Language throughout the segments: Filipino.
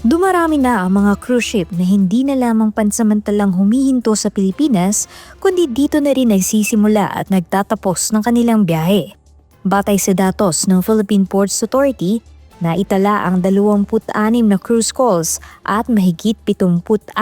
Dumarami na ang mga cruise ship na hindi na lamang pansamantalang humihinto sa Pilipinas, kundi dito na rin nagsisimula at nagtatapos ng kanilang biyahe. Batay sa datos ng Philippine Ports Authority, naitala ang 26 na cruise calls at mahigit 76,000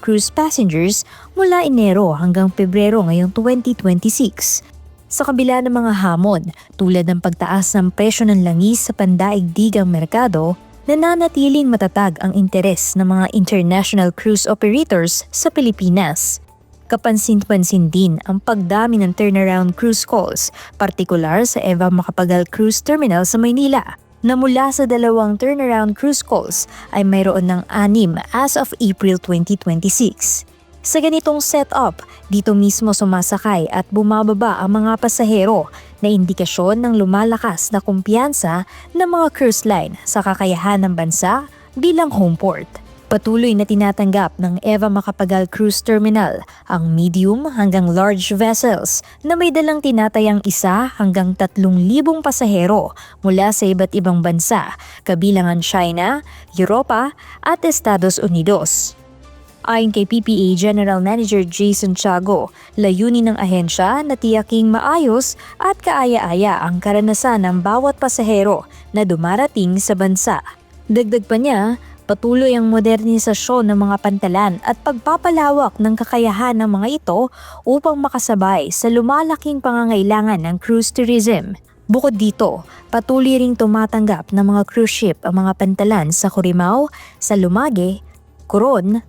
cruise passengers mula Enero hanggang Pebrero ngayong 2026. Sa kabila ng mga hamon tulad ng pagtaas ng presyo ng langis sa pandaigdigang merkado, nananatiling matatag ang interes ng mga international cruise operators sa Pilipinas. Kapansin-pansin din ang pagdami ng turnaround cruise calls, partikular sa Eva Macapagal Cruise Terminal sa Maynila, na mula sa 2 turnaround cruise calls ay mayroon ng 6 as of April 2026. Sa ganitong setup, dito mismo sumasakay at bumababa ang mga pasahero na indikasyon ng lumalakas na kumpiyansa ng mga cruise line sa kakayahan ng bansa bilang home port. Patuloy na tinatanggap ng Eva Macapagal Cruise Terminal ang medium hanggang large vessels na may dalang tinatayang 1 hanggang 3,000 pasahero mula sa iba't ibang bansa, kabilangan China, Europa at Estados Unidos. Ayon kay PPA General Manager Jason Tiago, layunin ng ahensya na tiyaking maayos at kaaya-aya ang karanasan ng bawat pasahero na dumarating sa bansa. Dagdag pa niya, patuloy ang modernisasyon ng mga pantalan at pagpapalawak ng kakayahan ng mga ito upang makasabay sa lumalaking pangangailangan ng cruise tourism. Bukod dito, patuloy ring tumatanggap ng mga cruise ship ang mga pantalan sa Corimao, sa Lumage, Coron,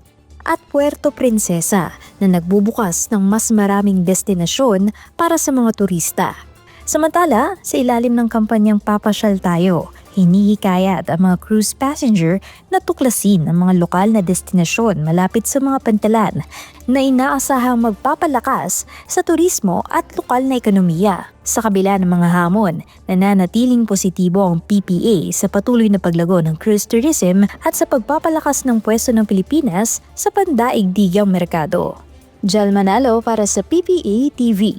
at Puerto Princesa na nagbubukas ng mas maraming destinasyon para sa mga turista. Samantala, sa ilalim ng kampanyang Papasyal Tayo, hinihikayat ang mga cruise passenger na tuklasin ang mga lokal na destinasyon malapit sa mga pantalan na inaasahang magpapalakas sa turismo at lokal na ekonomiya. Sa kabila ng mga hamon, nananatiling positibo ang PPA sa patuloy na paglago ng cruise tourism at sa pagpapalakas ng pwesto ng Pilipinas sa pandaigdigang merkado. Jel Manalo para sa PPA TV.